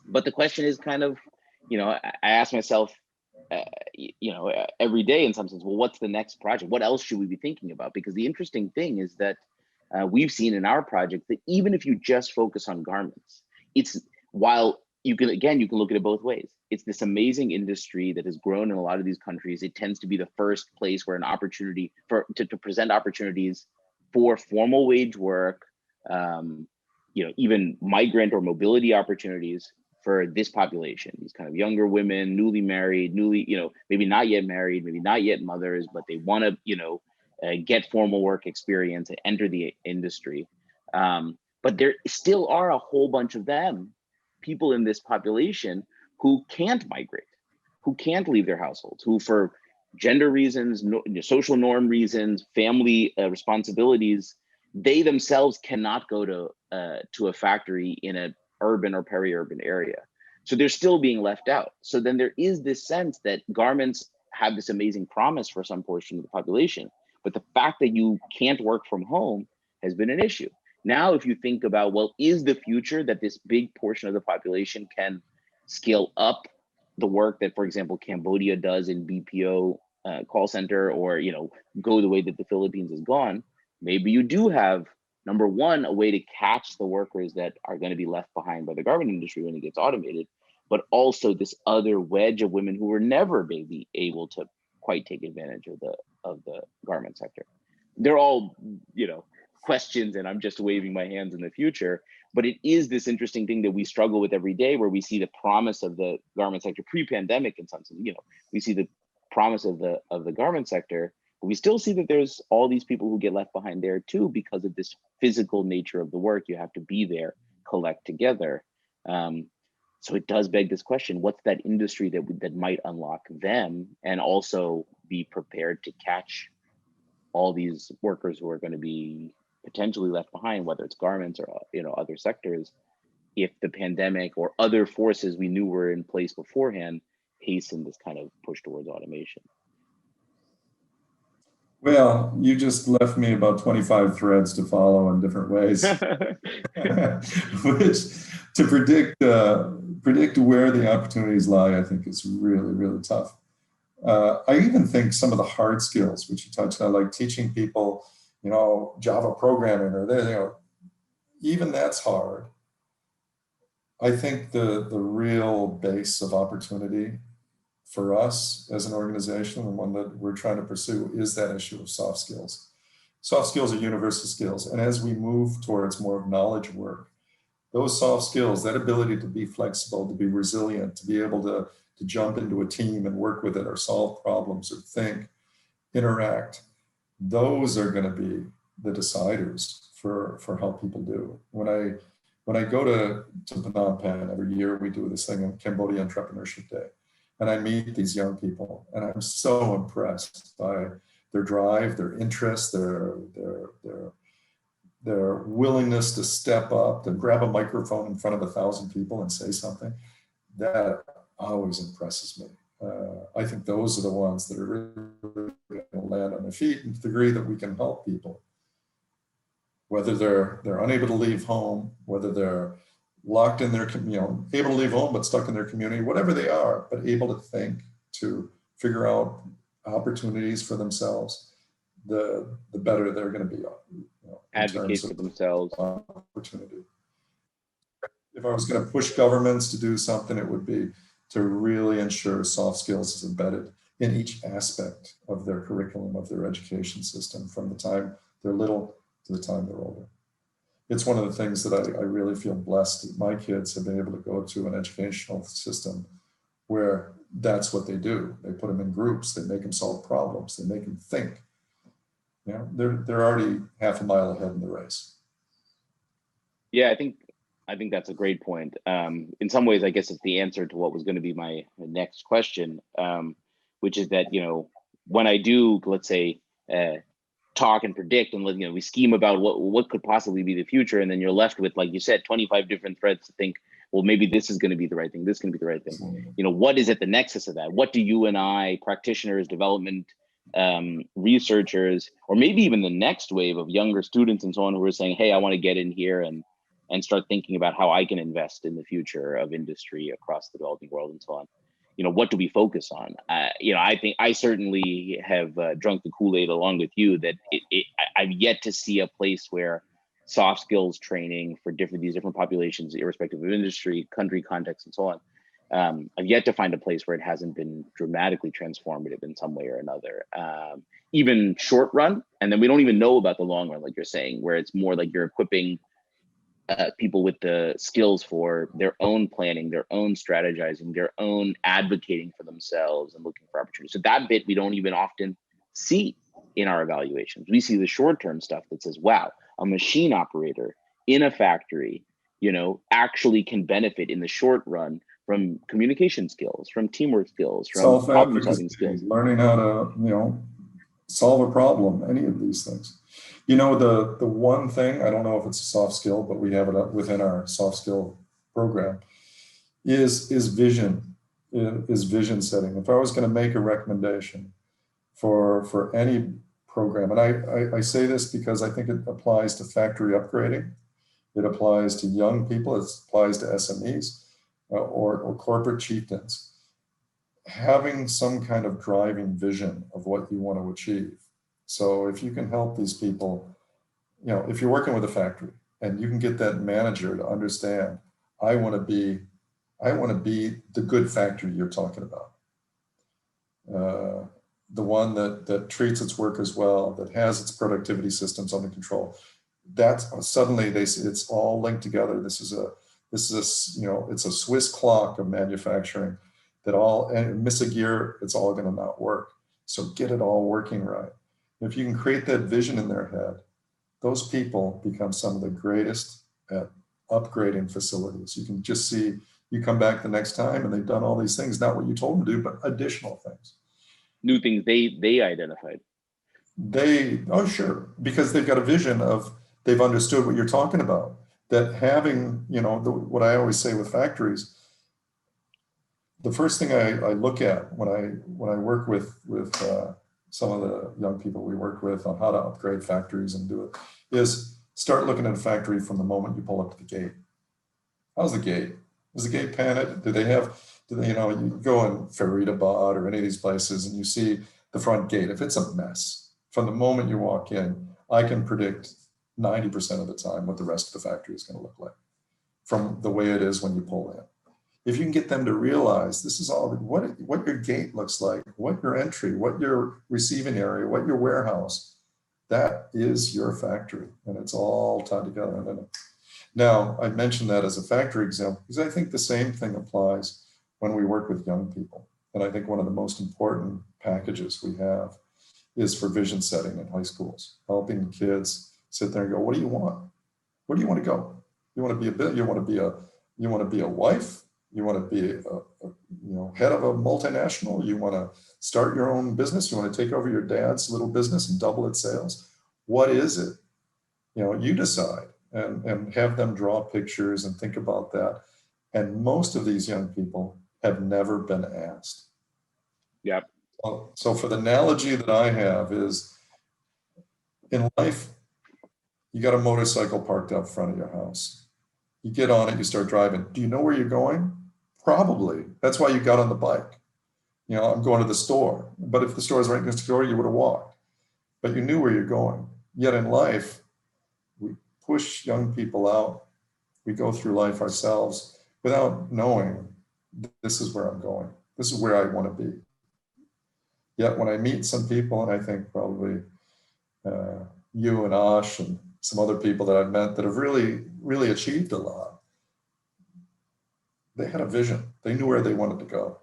But the question is kind of, I ask myself, every day in some sense, well, what's the next project? What else should we be thinking about? Because the interesting thing is that we've seen in our project that even if you just focus on garments, it's while you can look at it both ways. It's this amazing industry that has grown in a lot of these countries. It tends to be the first place where an opportunity to present opportunities for formal wage work, even migrant or mobility opportunities for this population, these kind of younger women, newly married, maybe not yet married, maybe not yet mothers, but they want to, get formal work experience and enter the industry. But there still are a whole bunch of people in this population who can't migrate, who can't leave their households, who for gender reasons, social norm reasons, family responsibilities, they themselves cannot go to a factory in an urban or peri-urban area. So they're still being left out. So then there is this sense that garments have this amazing promise for some portion of the population, but the fact that you can't work from home has been an issue. Now, if you think about, well, is the future that this big portion of the population can scale up the work that, for example, Cambodia does in BPO call center, or go the way that the Philippines has gone? Maybe you do have, number one, a way to catch the workers that are going to be left behind by the garment industry when it gets automated, but also this other wedge of women who were never maybe able to quite take advantage of the garment sector. They're all, questions, and I'm just waving my hands in the future. But it is this interesting thing that we struggle with every day, where we see the promise of the garment sector pre-pandemic in some sense. We see the promise of the garment sector, but we still see that there's all these people who get left behind there too, because of this physical nature of the work. You have to be there, collect together. So it does beg this question: what's that industry that might unlock them, and also be prepared to catch all these workers who are going to be potentially left behind, whether it's garments or other sectors, if the pandemic or other forces we knew were in place beforehand hasten this kind of push towards automation? Well, you just left me about 25 threads to follow in different ways, which to predict where the opportunities lie, I think is really, really tough. I even think some of the hard skills, which you touched on, like teaching people, Java programming or even that's hard. I think the real base of opportunity for us as an organization, the one that we're trying to pursue, is that issue of soft skills. Soft skills are universal skills. And as we move towards more of knowledge work, those soft skills, that ability to be flexible, to be resilient, to be able to jump into a team and work with it, or solve problems, or think, interact, those are going to be the deciders for how people do. When I go to Phnom Penh every year, we do this thing in Cambodia Entrepreneurship Day. And I meet these young people, and I'm so impressed by their drive, their interest, their willingness to step up and grab a microphone in front of 1,000 people and say something. That always impresses me. I think those are the ones that are really going to land on their feet, and to the degree that we can help people, whether they're unable to leave home, whether they're locked in their, able to leave home but stuck in their community, whatever they are, but able to think, to figure out opportunities for themselves, the better they're going to be. Advocate for themselves. Opportunity. If I was going to push governments to do something, it would be to really ensure soft skills is embedded in each aspect of their curriculum, of their education system, from the time they're little to the time they're older. It's one of the things that I really feel blessed that my kids have been able to go to an educational system where that's what they do. They put them in groups, they make them solve problems, they make them think. They're already half a mile ahead in the race. Yeah, I think that's a great point. In some ways, I guess it's the answer to what was going to be my next question, which is that, when I do, let's say, talk and predict, and we scheme about what could possibly be the future, and then you're left with, like you said, 25 different threads to think, well, maybe this is going to be the right thing, this is going to be the right thing. What is at the nexus of that? What do you and I, practitioners, development researchers, or maybe even the next wave of younger students and so on, who are saying, hey, I want to get in here and and start thinking about how I can invest in the future of industry across the developing world and so on. What do we focus on? I think I certainly have drunk the Kool-Aid along with you that I've yet to see a place where soft skills training for these different populations, irrespective of industry, country, context, and so on. I've yet to find a place where it hasn't been dramatically transformative in some way or another, even short run. And then we don't even know about the long run, like you're saying, where it's more like you're equipping people with the skills for their own planning, their own strategizing, their own advocating for themselves and looking for opportunities. So that bit we don't even often see in our evaluations. We see the short-term stuff that says, wow, a machine operator in a factory, actually can benefit in the short run from communication skills, from teamwork skills, from problem-solving skills. Learning how to, solve a problem, any of these things. The one thing, I don't know if it's a soft skill, but we have it within our soft skill program, is vision, is vision setting. If I was going to make a recommendation for any program, and I say this because I think it applies to factory upgrading, it applies to young people, it applies to SMEs or corporate chieftains. Having some kind of driving vision of what you want to achieve. So if you can help these people, if you're working with a factory and you can get that manager to understand, I want to be the good factory you're talking about. The one that treats its workers well, that has its productivity systems under control. That's suddenly it's all linked together. This is it's a Swiss clock of manufacturing that and miss a gear, it's all going to not work. So get it all working right. If you can create that vision in their head, those people become some of the greatest at upgrading facilities. You can just see, you come back the next time and they've done all these things, not what you told them to do, but additional things. New things they identified. Sure, because they've got a vision of, they've understood what you're talking about. That having, what I always say with factories, the first thing I look at when I work with some of the young people we work with on how to upgrade factories and do it, is start looking at a factory from the moment you pull up to the gate. How's the gate? Is the gate painted? Do they, you go in Faridabad or any of these places and you see the front gate. If it's a mess, from the moment you walk in, I can predict 90% of the time what the rest of the factory is going to look like from the way it is when you pull in. If you can get them to realize this is all, what your gate looks like, what your entry, what your receiving area, what your warehouse, that is your factory, and it's all tied together. Now, I mentioned that as a factory example because I think the same thing applies when we work with young people. And I think one of the most important packages we have is for vision setting in high schools, helping kids sit there and go, what do you want? Where do you want to go? You want to be you want to be a wife? You want to be a head of a multinational? You want to start your own business? You want to take over your dad's little business and double its sales? What is it? You decide and have them draw pictures and think about that. And most of these young people have never been asked. Yep. So for the analogy that I have is, in life, you got a motorcycle parked out front of your house. You get on it, you start driving. Do you know where you're going? Probably. That's why you got on the bike. I'm going to the store. But if the store is right next door, you would have walked. But you knew where you're going. Yet in life, we push young people out. We go through life ourselves without knowing this is where I'm going. This is where I want to be. Yet when I meet some people, and I think probably you and Ash and some other people that I've met that have really, really achieved a lot, they had a vision. They knew where they wanted to go.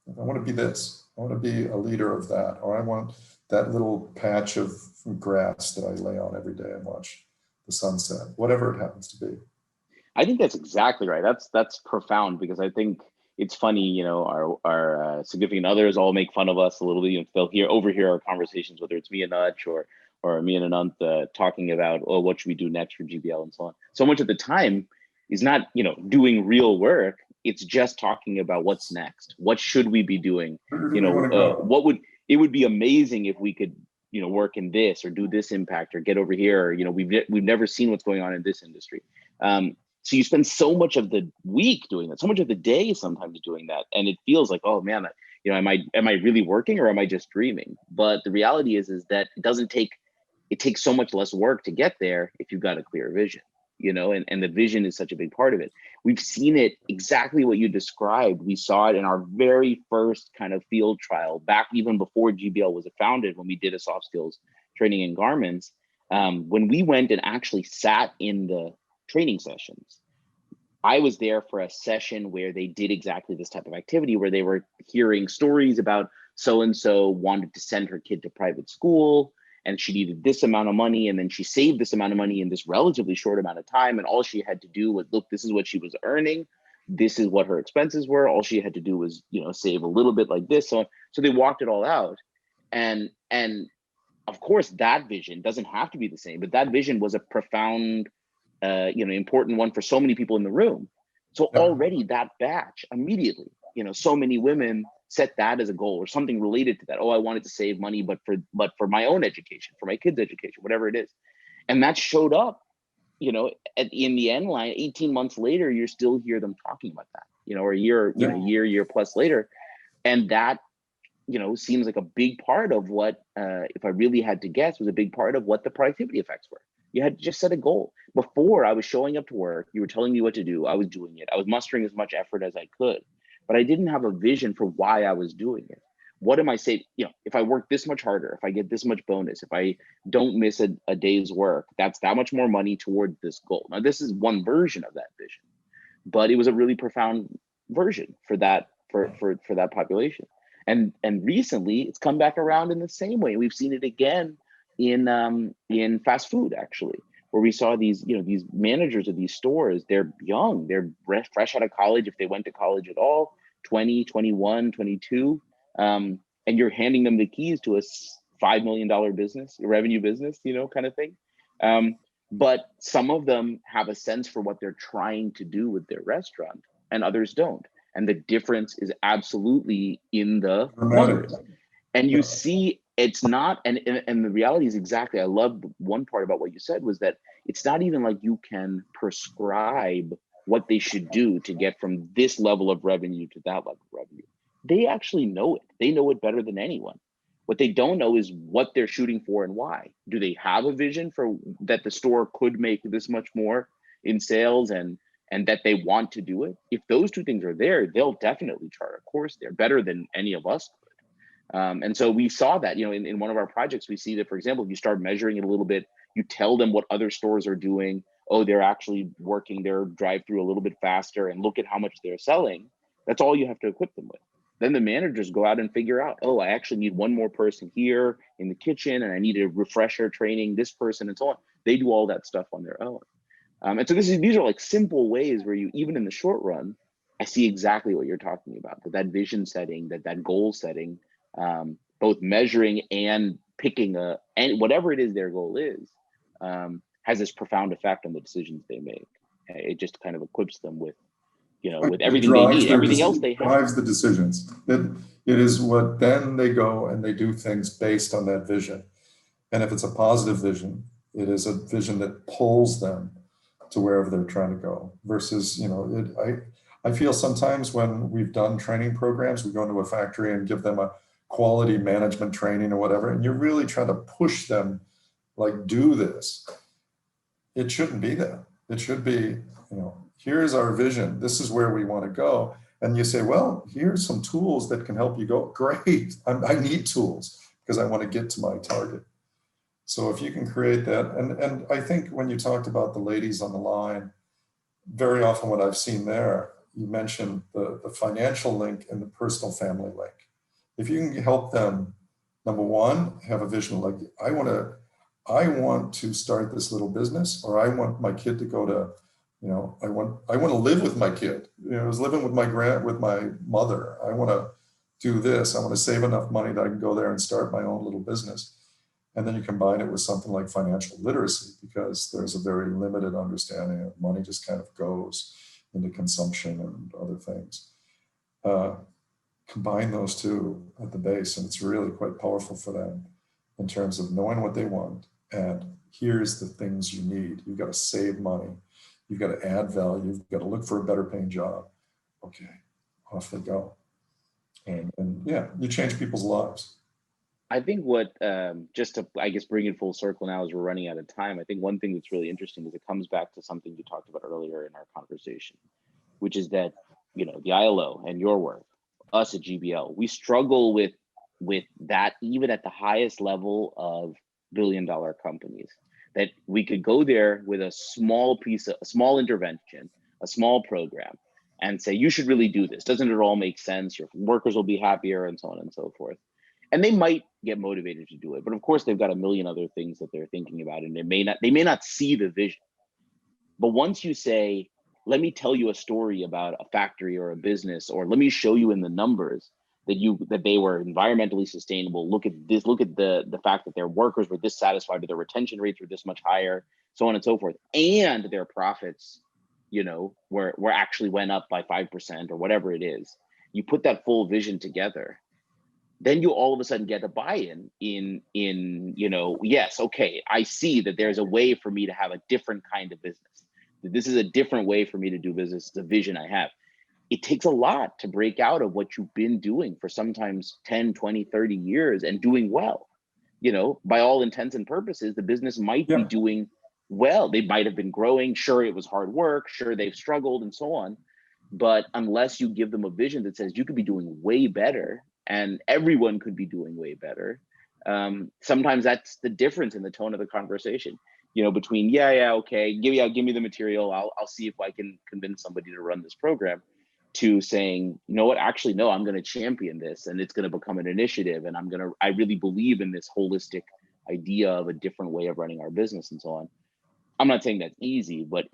I want to be this. I want to be a leader of that. Or I want that little patch of grass that I lay on every day and watch the sunset, whatever it happens to be. I think that's exactly right. That's profound, because I think it's funny, our significant others all make fun of us a little bit. They'll overhear our conversations, whether it's me and Nutch or me and Anant talking about, what should we do next for GBL and so on. So much of the time is not, doing real work. It's just talking about what's next. What should we be doing? It would be amazing if we could, work in this or do this impact or get over here. Or, we've never seen what's going on in this industry. So you spend so much of the week doing that, so much of the day sometimes doing that, and it feels like, oh man, am I really working or am I just dreaming? But the reality is that it takes so much less work to get there if you've got a clear vision, and the vision is such a big part of it. We've seen it exactly what you described. We saw it in our very first kind of field trial back even before GBL was founded, when we did a soft skills training in garments. When we went and actually sat in the training sessions, I was there for a session where they did exactly this type of activity, where they were hearing stories about so-and-so wanted to send her kid to private school and she needed this amount of money, and then she saved this amount of money in this relatively short amount of time, and all she had to do was, look, this is what she was earning, this is what her expenses were, all she had to do was save a little bit like this. So they walked it all out, and of course that vision doesn't have to be the same, but that vision was a profound important one for so many people in the room. So already that batch immediately, so many women set that as a goal or something related to that. Oh, I wanted to save money, but for my own education, for my kids' education, whatever it is. And that showed up, in the end line, 18 months later, you still hear them talking about that, or a year plus later. And that, seems like a big part of what, if I really had to guess, was a big part of what the productivity effects were. You had to just set a goal. Before, I was showing up to work, you were telling me what to do, I was doing it. I was mustering as much effort as I could, but I didn't have a vision for why I was doing it. What am I saying? If I work this much harder, if I get this much bonus, if I don't miss a day's work, that's that much more money toward this goal. Now, this is one version of that vision, but it was a really profound version for that, for that population. And recently, it's come back around in the same way. We've seen it again in fast food, actually, where we saw these these managers of these stores. They're young, they're fresh out of college, if they went to college at all, 20, 21, 22, and you're handing them the keys to a $5 million business, a revenue business, kind of thing. But some of them have a sense for what they're trying to do with their restaurant, and others don't. And the difference is absolutely in the numbers. And you see, it's not, and the reality is exactly, I love one part about what you said, was that it's not even like you can prescribe what they should do to get from this level of revenue to that level of revenue. They actually know it. They know it better than anyone. What they don't know is what they're shooting for and why. Do they have a vision for that the store could make this much more in sales, and that they want to do it? If those two things are there, they'll definitely chart a course there better than any of us could. And so we saw that, in one of our projects, we see that, for example, if you start measuring it a little bit, you tell them what other stores are doing. Oh, they're actually working their drive-through a little bit faster, and look at how much they're selling. That's all you have to equip them with. Then the managers go out and figure out, oh, I actually need one more person here in the kitchen, and I need a refresher training this person, and so on. They do all that stuff on their own. And so these are like simple ways where you, even in the short run, I see exactly what you're talking about, that vision setting, that goal setting, both measuring and picking and whatever it is their goal is, has this profound effect on the decisions they make. It just kind of equips them with, with everything they need, everything else they have. Drives the decisions. It is what, then they go and they do things based on that vision. And if it's a positive vision, it is a vision that pulls them to wherever they're trying to go. Versus, I feel sometimes when we've done training programs, we go into a factory and give them a quality management training or whatever, and you're really trying to push them, like, do this. It shouldn't be that. It should be, here's our vision. This is where we want to go. And you say, well, here's some tools that can help you go. Great. I need tools because I want to get to my target. So if you can create that, and I think when you talked about the ladies on the line, very often what I've seen there, you mentioned the financial link and the personal family link. If you can help them, number one, have a vision like, I want to start this little business, or I want my kid to go to, I want to live with my kid. I was living with my mother. I want to do this. I want to save enough money that I can go there and start my own little business. And then you combine it with something like financial literacy, because there's a very limited understanding of money just kind of goes into consumption and other things. Combine those two at the base, and it's really quite powerful for them in terms of knowing what they want. And here's the things you need. You've got to save money. You've got to add value. You've got to look for a better paying job. Okay, off they go. And yeah, you change people's lives. I think what, just to, I guess, bring it full circle now as we're running out of time, I think one thing that's really interesting is it comes back to something you talked about earlier in our conversation, which is that, you know, the ILO and your work, us at GBL, we struggle with that even at the highest level of billion-dollar companies, that we could go there with a small piece of, a small intervention, a small program, and say, you should really do this. Doesn't it all make sense? Your workers will be happier, and so on and so forth. And they might get motivated to do it, but of course they've got a million other things that they're thinking about, and they may not see the vision. But once you say, let me tell you a story about a factory or a business, or let me show you in the numbers that they were environmentally sustainable. Look at this, look at the fact that their workers were dissatisfied, or their retention rates were this much higher, so on and so forth. And their profits, you know, were actually went up by 5% or whatever it is. You put that full vision together, then you all of a sudden get a buy-in in, you know, yes, okay, I see that there's a way for me to have a different kind of business. This is a different way for me to do business. It's a vision I have. It takes a lot to break out of what you've been doing for sometimes 10, 20, 30 years and doing well. You know, by all intents and purposes, the business might be doing well. They might have been growing. Sure, it was hard work. Sure, they've struggled and so on. But unless you give them a vision that says you could be doing way better and everyone could be doing way better, sometimes that's the difference in the tone of the conversation. You know, between yeah, okay, give me the material. I'll see if I can convince somebody to run this program, to saying, you know what, actually, no, I'm going to champion this, and it's going to become an initiative, and I really believe in this holistic idea of a different way of running our business and so on. I'm not saying that's easy, but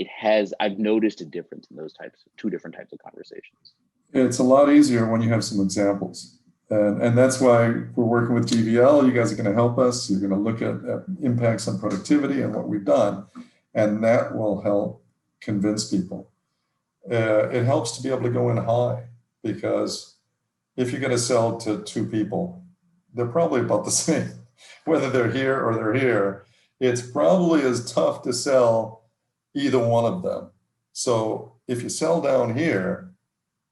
I've noticed a difference in those two different types of conversations. It's a lot easier when you have some examples. And that's why we're working with GBL. You guys are going to help us. You're going to look at impacts on productivity and what we've done, and that will help convince people. It helps to be able to go in high, because if you're going to sell to two people, they're probably about the same, whether they're here or they're here. It's probably as tough to sell either one of them. So if you sell down here,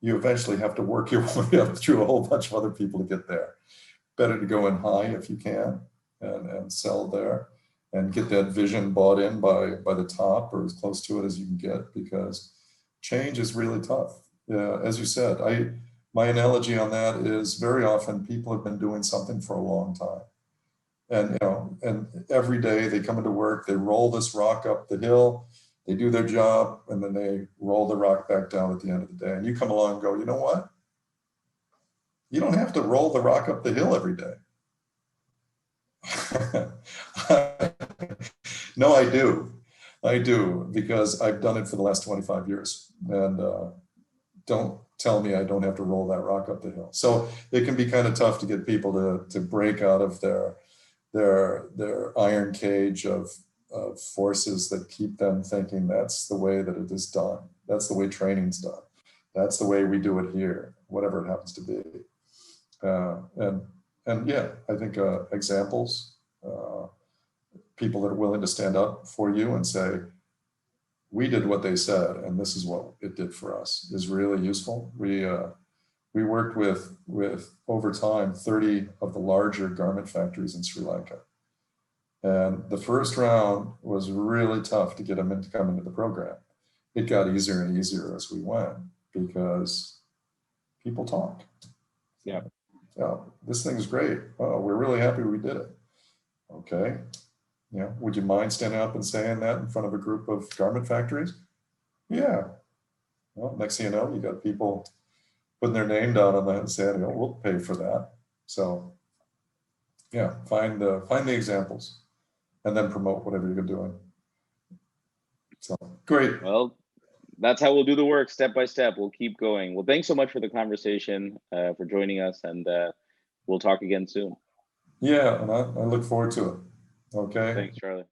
you eventually have to work your way up through a whole bunch of other people to get there. Better to go in high if you can, and sell there and get that vision bought in by the top, or as close to it as you can get, because change is really tough. As you said, my analogy on that is very often people have been doing something for a long time. And, you know, and every day they come into work, they roll this rock up the hill, they do their job, and then they roll the rock back down at the end of the day. And you come along and go, you know what? You don't have to roll the rock up the hill every day. No, I do. I do, because I've done it for the last 25 years. And don't tell me I don't have to roll that rock up the hill. So it can be kind of tough to get people to break out of their iron cage of forces that keep them thinking that's the way that it is done. That's the way training's done. That's the way we do it here, whatever it happens to be. And yeah, I think examples, people that are willing to stand up for you and say, we did what they said, and this is what it did for us, is really useful. We worked with over time 30 of the larger garment factories in Sri Lanka. And the first round was really tough to get them to come into the program. It got easier and easier as we went, because people talk. Yeah. This thing's great. Oh, we're really happy we did it. Okay. Would you mind standing up and saying that in front of a group of garment factories? Yeah. Well, next thing you know, you got people putting their name down on that and saying, we'll pay for that. So yeah, find the examples and then promote whatever you're doing. So great. Well, that's how we'll do the work, step by step. We'll keep going. Well, thanks so much for the conversation, for joining us, and we'll talk again soon. Yeah, and I look forward to it. Okay. Thanks, Charlie.